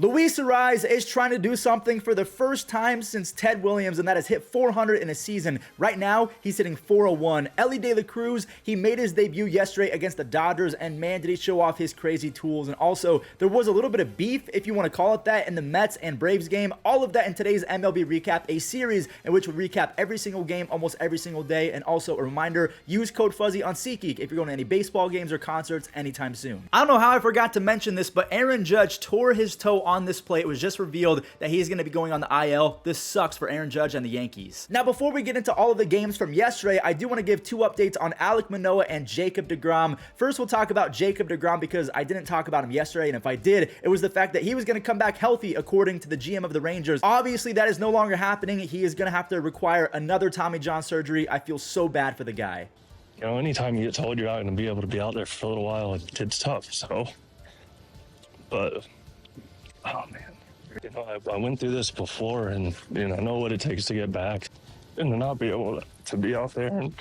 Luis Ariz is trying to do something for the first time since Ted Williams, and that is hit 400 in a season. Right now, he's hitting 401. Elly de la Cruz, he made his debut yesterday against the Dodgers, and man, did he show off his crazy tools. And also, there was a little bit of beef, if you want to call it that, in the Mets and Braves game. All of that in today's MLB Recap, a series in which we recap every single game, almost every single day. And also a reminder, use code Fuzzy on SeatGeek if you're going to any baseball games or concerts anytime soon. I don't know how I forgot to mention this, but Aaron Judge tore his toe on this play. It was just revealed that he's going to be going on the IL. This sucks for Aaron Judge and the Yankees. Now, before we get into all of the games from yesterday, I do want to give two updates on Alek Manoah and Jacob deGrom. First, we'll talk about Jacob deGrom because I didn't talk about him yesterday, and if I did, it was the fact that he was going to come back healthy according to the GM of the Rangers. Obviously, that is no longer happening. He is going to have to require another Tommy John surgery. I feel so bad for the guy. You know, anytime you get told you're not going to be able to be out there for a little while, it's tough, so. But, oh man, you know, I went through this before, and, you know, I know what it takes to get back. And to not be able to be out there and,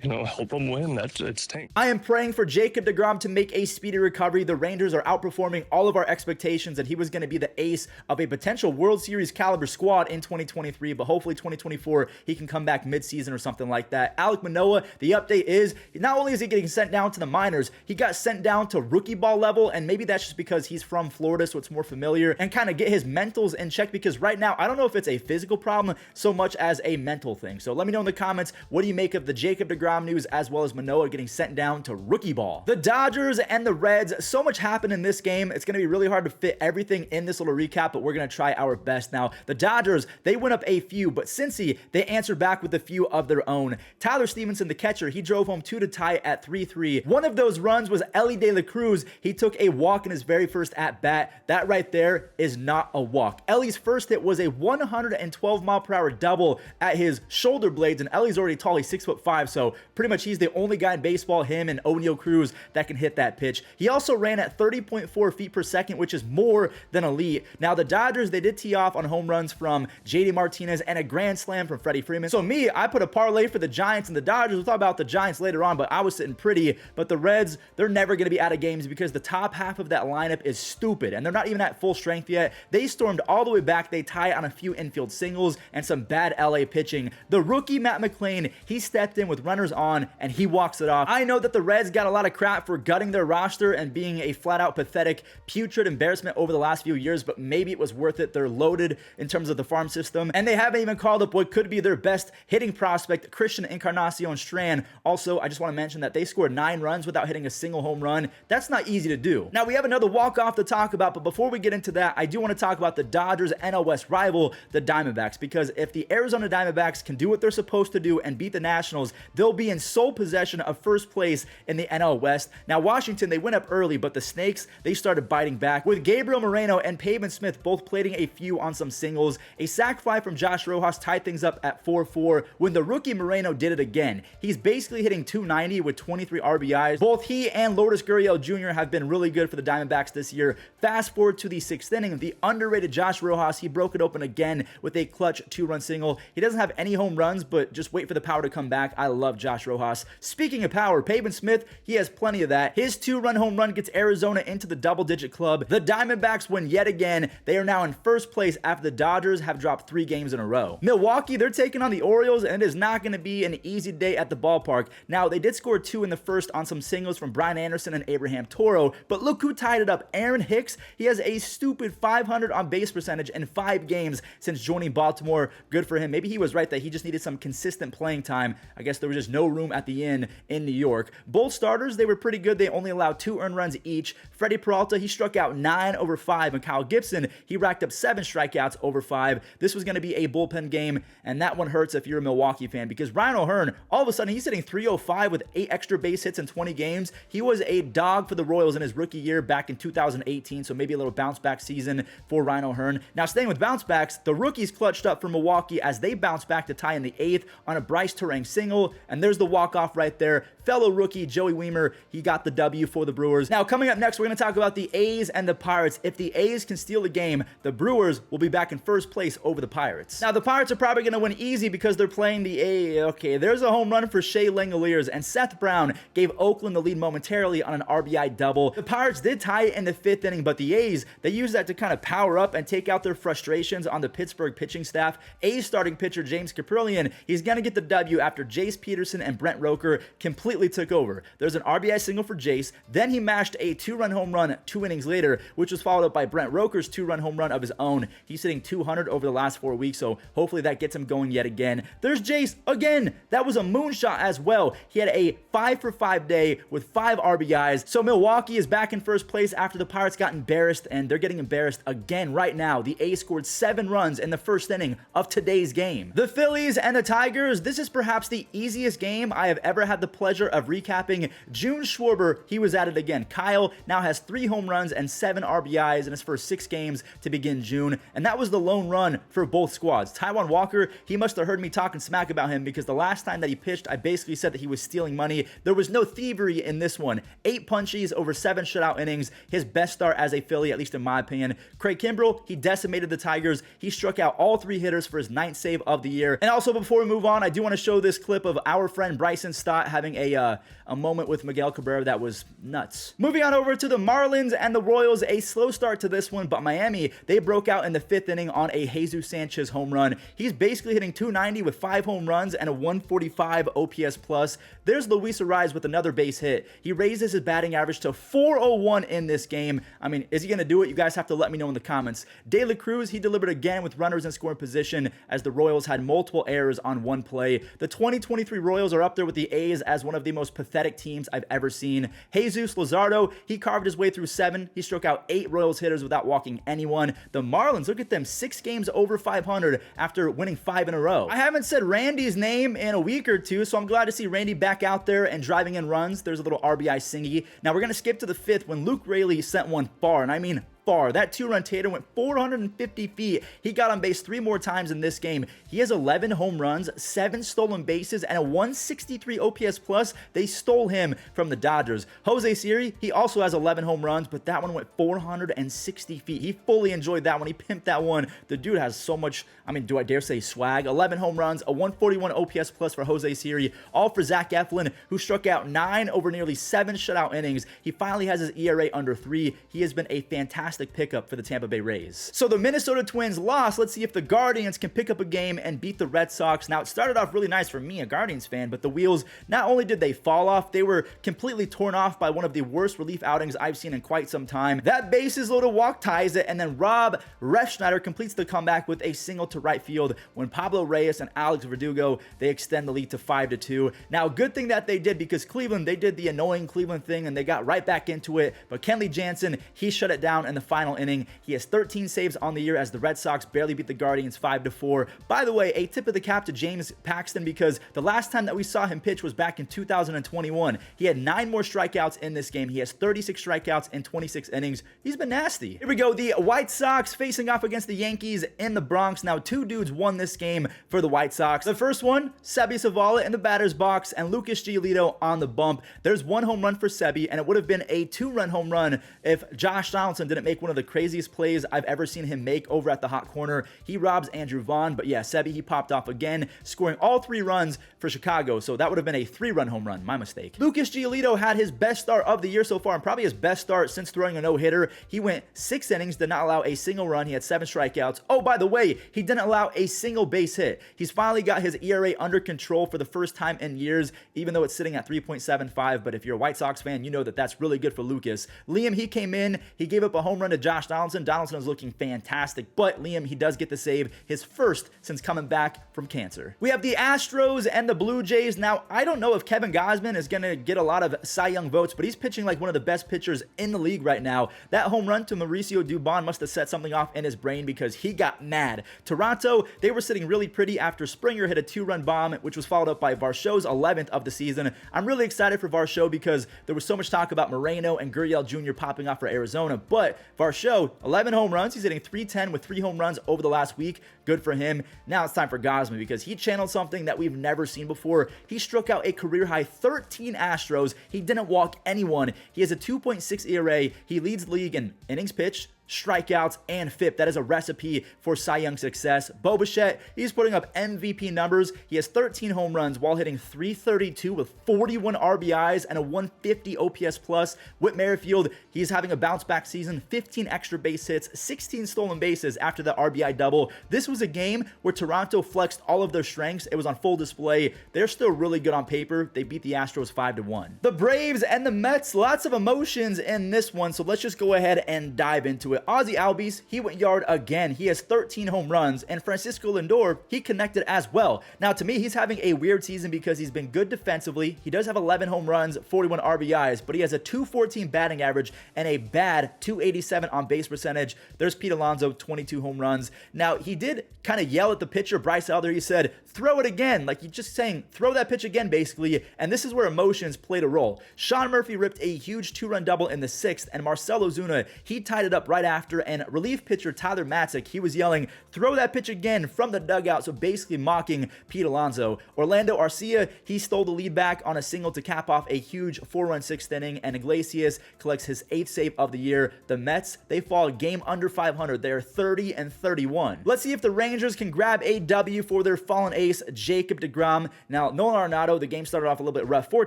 you know, help them win, it stinks. I am praying for Jacob deGrom to make a speedy recovery. The Rangers are outperforming all of our expectations that he was going to be the ace of a potential World Series caliber squad in 2023, but hopefully 2024 he can come back midseason or something like that. Alek Manoah, the update is not only is he getting sent down to the minors, he got sent down to rookie ball level, and maybe that's just because he's from Florida, so it's more familiar, and kind of get his mentals in check, because right now I don't know if it's a physical problem so much as a mental thing. So let me know in the comments, what do you make of the Jacob deGrom news, as well as Manoah getting sent down to rookie ball? The Dodgers and the Reds, so much happened in this game. It's going to be really hard to fit everything in this little recap, but we're going to try our best. Now, the Dodgers, they went up a few, but Cincy, they answered back with a few of their own. Tyler Stevenson, the catcher, he drove home 2 to tie at 3-3. One of those runs was Elly de la Cruz. He took a walk in his very first at-bat. That right there is not a walk. Elly's first hit was a 112-mile-per-hour double at his shoulder blades, and Elly's already tall. He's 6'5", so pretty much he's the only guy in baseball, him and O'Neal Cruz, that can hit that pitch. He also ran at 30.4 feet per second, which is more than elite. Now, the Dodgers, they did tee off on home runs from JD Martinez and a grand slam from Freddie Freeman. So me, I put a parlay for the Giants and the Dodgers. We'll talk about the Giants later on, but I was sitting pretty. But the Reds, they're never going to be out of games because the top half of that lineup is stupid, and they're not even at full strength yet. They stormed all the way back. They tie on a few infield singles and some bad LA pitching. The rookie, Matt McClain, he stepped in with runners on, and he walks it off. I know that the Reds got a lot of crap for gutting their roster and being a flat-out pathetic, putrid embarrassment over the last few years, but maybe it was worth it. They're loaded in terms of the farm system, and they haven't even called up what could be their best hitting prospect, Christian Encarnacion Strand. Also, I just want to mention that they scored 9 runs without hitting a single home run. That's not easy to do. Now, we have another walk-off to talk about, but before we get into that, I do want to talk about the Dodgers' NL West rival, the Diamondbacks, because if the Arizona Diamondbacks can do what they're supposed to do and beat the Nationals, they'll be in sole possession of first place in the NL West. Now, Washington, they went up early, but the Snakes, they started biting back, with Gabriel Moreno and Pavin Smith both plating a few on some singles. A sac fly from Josh Rojas tied things up at 4-4 when the rookie Moreno did it again. He's basically hitting 290 with 23 RBIs. Both he and Lourdes Gurriel Jr. have been really good for the Diamondbacks this year. Fast forward to the 6th inning, the underrated Josh Rojas, he broke it open again with a clutch 2-run single. He doesn't have any home runs, but just wait for the power to come back. I love Josh Rojas. Speaking of power, Pavin Smith, he has plenty of that. His 2-run home run gets Arizona into the double-digit club. The Diamondbacks win yet again. They are now in first place after the Dodgers have dropped 3 games in a row. Milwaukee, they're taking on the Orioles, and it is not going to be an easy day at the ballpark. Now, they did score 2 in the first on some singles from Brian Anderson and Abraham Toro, but look who tied it up. Aaron Hicks, he has a stupid 500 on base percentage in 5 games since joining Baltimore. Good for him. Maybe he was right that he just needed some consistent playing time. I guess there was just no room at the inn in New York. Both starters, they were pretty good. They only allowed 2 earned runs each. Freddie Peralta, he struck out 9 over 5, and Kyle Gibson, he racked up 7 strikeouts over 5. This was going to be a bullpen game, and that one hurts if you're a Milwaukee fan, because Ryan O'Hearn, all of a sudden, he's hitting 305 with 8 extra base hits in 20 games. He was a dog for the Royals in his rookie year back in 2018, so maybe a little bounce back season for Ryan O'Hearn. Now, staying with bounce backs, the rookies clutched up for Milwaukee as they bounced back to tie in the 8th on a Bryce Terang single, and there's the walk-off right there. Fellow rookie Joey Wiemer, he got the W for the Brewers. Now, coming up next, we're going to talk about the A's and the Pirates. If the A's can steal the game, the Brewers will be back in first place over the Pirates. Now, the Pirates are probably going to win easy because they're playing the A's. Okay, there's a home run for Shea Langoliers, and Seth Brown gave Oakland the lead momentarily on an RBI double. The Pirates did tie it in the 5th inning, but the A's, they used that to kind of power up and take out their frustrations on the Pittsburgh pitching staff. A's starting pitcher James Kaprielian, he's going to get the W after Jace Peterson and Brent Roker completely took over. There's an RBI single for Jace, then he mashed a 2-run home run 2 innings later, which was followed up by Brent Roker's 2-run home run of his own. He's hitting 200 over the last 4 weeks, so hopefully that gets him going yet again. There's Jace again. That was a moonshot as well. He had a 5-for-5 day with 5 RBIs. So Milwaukee is back in first place after the Pirates got embarrassed, and they're getting embarrassed again right now. The A's scored 7 runs in the first inning of today's game. The Phillies and the Tigers, this is perhaps the easiest game I have ever had the pleasure of recapping. June Schwarber, he was at it again. Kyle now has 3 home runs and 7 RBIs in his first 6 games to begin June, and that was the lone run for both squads. Taijuan Walker, he must have heard me talking smack about him because the last time that he pitched, I basically said that he was stealing money. There was no thievery in this one. 8 punchies over 7 shutout innings. His best start as a Philly, at least in my opinion. Craig Kimbrell, he decimated the Tigers. He struck out all 3 hitters for his 9th save of the year. And also, before we move on, I do want to show this clip of our friend Bryson Stott having a moment with Miguel Cabrera that was nuts. Moving on over to the Marlins and the Royals, a slow start to this one, but Miami, they broke out in the 5th inning on a Jesus Sanchez home run. He's basically hitting 290 with 5 home runs and a 145 OPS plus. There's Luis Arraez with another base hit. He raises his batting average to 401 in this game. I mean, is he going to do it? You guys have to let me know in the comments. De La Cruz, he delivered again with runners in scoring position as the Royals had multiple errors on one play. The 2023 Royals are up there with the A's as one of the most pathetic teams I've ever seen. Jesus Luzardo, he carved his way through 7. He struck out 8 Royals hitters without walking anyone. The Marlins, look at them, 6 games over 500 after winning 5 in a row. I haven't said Randy's name in a week or two, so I'm glad to see Randy back out there and driving in runs. There's a little RBI singy. Now we're going to skip to the 5th when Luke Raley sent one far, and I mean far. That 2-run Tater went 450 feet. He got on base 3 more times in this game. He has 11 home runs, 7 stolen bases, and a 163 OPS plus. They stole him from the Dodgers. Jose Siri, he also has 11 home runs, but that one went 460 feet. He fully enjoyed that one. He pimped that one. The dude has so much, I mean, do I dare say swag? 11 home runs, a 141 OPS plus for Jose Siri, all for Zach Eflin, who struck out 9 over nearly 7 shutout innings. He finally has his ERA under 3. He has been a fantastic pickup for the Tampa Bay Rays. So the Minnesota Twins lost. Let's see if the Guardians can pick up a game and beat the Red Sox. Now, it started off really nice for me, a Guardians fan, but the wheels, not only did they fall off, they were completely torn off by one of the worst relief outings I've seen in quite some time. That bases loaded walk ties it, and then Rob Refsnyder completes the comeback with a single to right field when Pablo Reyes and Alex Verdugo, they extend the lead to 5-2. Now, good thing that they did, because Cleveland, they did the annoying Cleveland thing and they got right back into it, but Kenley Jansen, he shut it down in the final inning. He has 13 saves on the year as the Red Sox barely beat the Guardians 5-4. By the way, a tip of the cap to James Paxton, because the last time that we saw him pitch was back in 2021. He had 9 more strikeouts in this game. He has 36 strikeouts in 26 innings. He's been nasty. Here we go. The White Sox facing off against the Yankees in the Bronx. Now, 2 dudes won this game for the White Sox. The first one, Sebi Zavala in the batter's box and Lucas Giolito on the bump. There's 1 home run for Sebi, and it would have been a 2-run home run if Josh Donaldson didn't make one of the craziest plays I've ever seen him make over at the hot corner. He robs Andrew Vaughn, but yeah, Sebi, he popped off again, scoring all 3 runs for Chicago, so that would have been a 3-run home run. My mistake. Lucas Giolito had his best start of the year so far, and probably his best start since throwing a no-hitter. He went 6 innings, did not allow a single run. He had 7 strikeouts. Oh, by the way, he didn't allow a single base hit. He's finally got his ERA under control for the first time in years, even though it's sitting at 3.75, but if you're a White Sox fan, you know that that's really good for Lucas. Liam, he came in, he gave up a home run to Josh Donaldson. Donaldson is looking fantastic, but Liam, he does get the save, his first since coming back from cancer. We have the Astros and the Blue Jays. Now, I don't know if Kevin Gausman is going to get a lot of Cy Young votes, but he's pitching like one of the best pitchers in the league right now. That home run to Mauricio Dubon must have set something off in his brain because he got mad. Toronto, they were sitting really pretty after Springer hit a 2-run bomb, which was followed up by Varsho's 11th of the season. I'm really excited for Varsho because there was so much talk about Moreno and Gurriel Jr. popping off for Arizona, but Varsho, 11 home runs. He's hitting .310 with 3 home runs over the last week. Good for him. Now it's time for Gosman because he channeled something that we've never seen before. He struck out a career-high 13 Astros. He didn't walk anyone. He has a 2.6 ERA. He leads the league in innings pitched, strikeouts, and FIP. That is a recipe for Cy Young success. Bo Bichette, he's putting up MVP numbers. He has 13 home runs while hitting .332 with 41 RBIs and a 150 OPS plus. Whit Merrifield, he's having a bounce-back season, 15 extra base hits, 16 stolen bases after the RBI double. This was a game where Toronto flexed all of their strengths. It was on full display. They're still really good on paper. They beat the Astros 5-1. The Braves and the Mets, lots of emotions in this one, so let's just go ahead and dive into it. Ozzy Albies, he went yard again. He has 13 home runs, and Francisco Lindor, he connected as well. Now, to me, he's having a weird season because he's been good defensively. He does have 11 home runs, 41 RBIs, but he has a .214 batting average and a bad .287 on base percentage. There's Pete Alonso, 22 home runs. Now, he did kind of yell at the pitcher, Bryce Elder. He said, throw it again. Like, he's just saying, throw that pitch again, basically. And this is where emotions played a role. Sean Murphy ripped a huge 2-run double in the 6th, and Marcell Ozuna, he tied it up right after, and relief pitcher Tyler Matzek, he was yelling, throw that pitch again from the dugout, so basically mocking Pete Alonso. Orlando Arcia, he stole the lead back on a single to cap off a huge 4-run 6th inning, and Iglesias collects his 8th save of the year. The Mets, they fall a game under 500. They are 30-31. Let's see if the Rangers can grab a W for their fallen ace, Jacob deGrom. Now, Nolan Arenado, the game started off a little bit rough for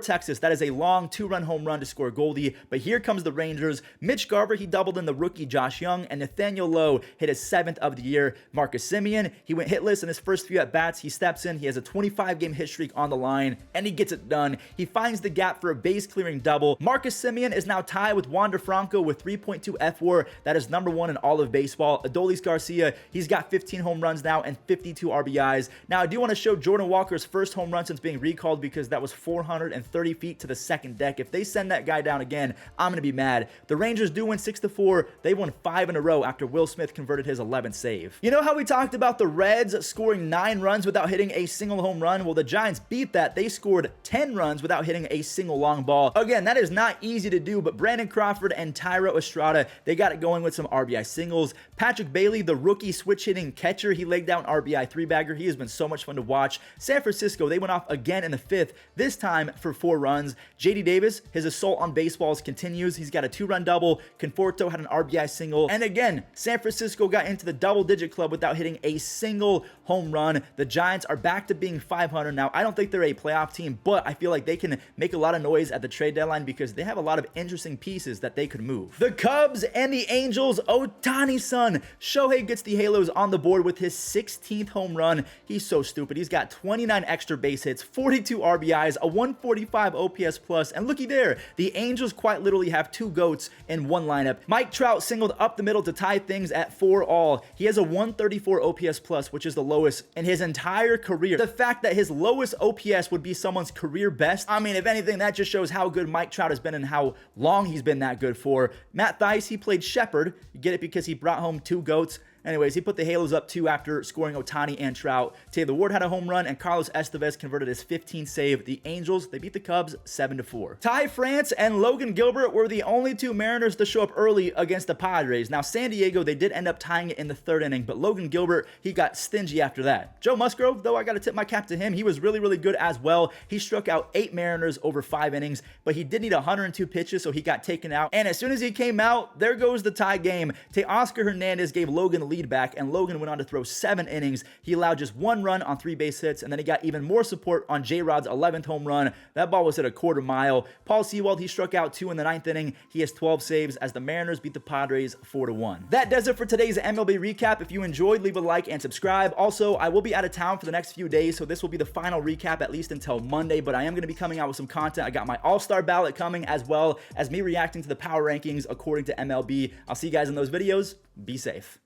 Texas. That is a long 2-run home run to score Goldie, but here comes the Rangers. Mitch Garver, he doubled in the rookie Josh Young, and Nathaniel Lowe hit his 7th of the year. Marcus Semien, he went hitless in his first few at-bats. He steps in. He has a 25-game hit streak on the line, and he gets it done. He finds the gap for a base-clearing double. Marcus Semien is now tied with Wander Franco with 3.2 F4. That is #1 in all of baseball. Adolis Garcia, he's got 15 home runs now and 52 RBIs. Now, I do want to show Jordan Walker's first home run since being recalled because that was 430 feet to the second deck. If they send that guy down again, I'm going to be mad. The Rangers do win 6-4. They won 5 in a row after Will Smith converted his 11th save. You know how we talked about the Reds scoring 9 runs without hitting a single home run? Well, the Giants beat that. They scored 10 runs without hitting a single long ball. Again, that is not easy to do, but Brandon Crawford and Tyro Estrada, they got it going with some RBI singles. Patrick Bailey, the rookie switch-hitting catcher, he laid down RBI 3-bagger. He has been so much fun to watch. San Francisco, they went off again in the 5th, this time for 4 runs. JD Davis, his assault on baseballs continues. He's got a 2-run double. Conforto had an RBI single. And again, San Francisco got into the double-digit club without hitting a single home run. The Giants are back to being 500. Now, I don't think they're a playoff team, but I feel like they can make a lot of noise at the trade deadline because they have a lot of interesting pieces that they could move. The Cubs and the Angels, Ohtani's son, Shohei gets the Halos on the board with his 16th home run. He's so stupid. He's got 29 extra base hits, 42 RBIs, a 145 OPS plus, and looky there, the Angels quite literally have 2 GOATs in one lineup. Mike Trout singled up the middle to tie things at 4-all. He has a 134 OPS plus, which is the lowest in his entire career. The fact that his lowest OPS would be someone's career best, I mean, if anything, that just shows how good Mike Trout has been and how long he's been that good for. Matt Thaiss, he played Shepherd. You get it because he brought home 2 GOATs. Anyways, he put the Halos up 2 after scoring Ohtani and Trout. Taylor Ward had a home run, and Carlos Estevez converted his 15th save. The Angels, they beat the Cubs 7-4. Ty France and Logan Gilbert were the only 2 Mariners to show up early against the Padres. Now, San Diego, they did end up tying it in the 3rd inning, but Logan Gilbert, he got stingy after that. Joe Musgrove, though, I got to tip my cap to him. He was really, really good as well. He struck out 8 Mariners over 5 innings, but he did need 102 pitches, so he got taken out. And as soon as he came out, there goes the tie game. Teoscar Hernandez gave Logan the lead back, and Logan went on to throw 7 innings. He allowed just 1 run on 3 base hits, and then he got even more support on J-Rod's 11th home run. That ball was hit a quarter mile. Paul Sewald, he struck out 2 in the 9th inning. He has 12 saves as the Mariners beat the Padres 4-1. That does it for today's MLB recap. If you enjoyed, leave a like and subscribe. Also, I will be out of town for the next few days, so this will be the final recap at least until Monday, but I am going to be coming out with some content. I got my All-Star ballot coming, as well as me reacting to the power rankings according to MLB. I'll see you guys in those videos. Be safe.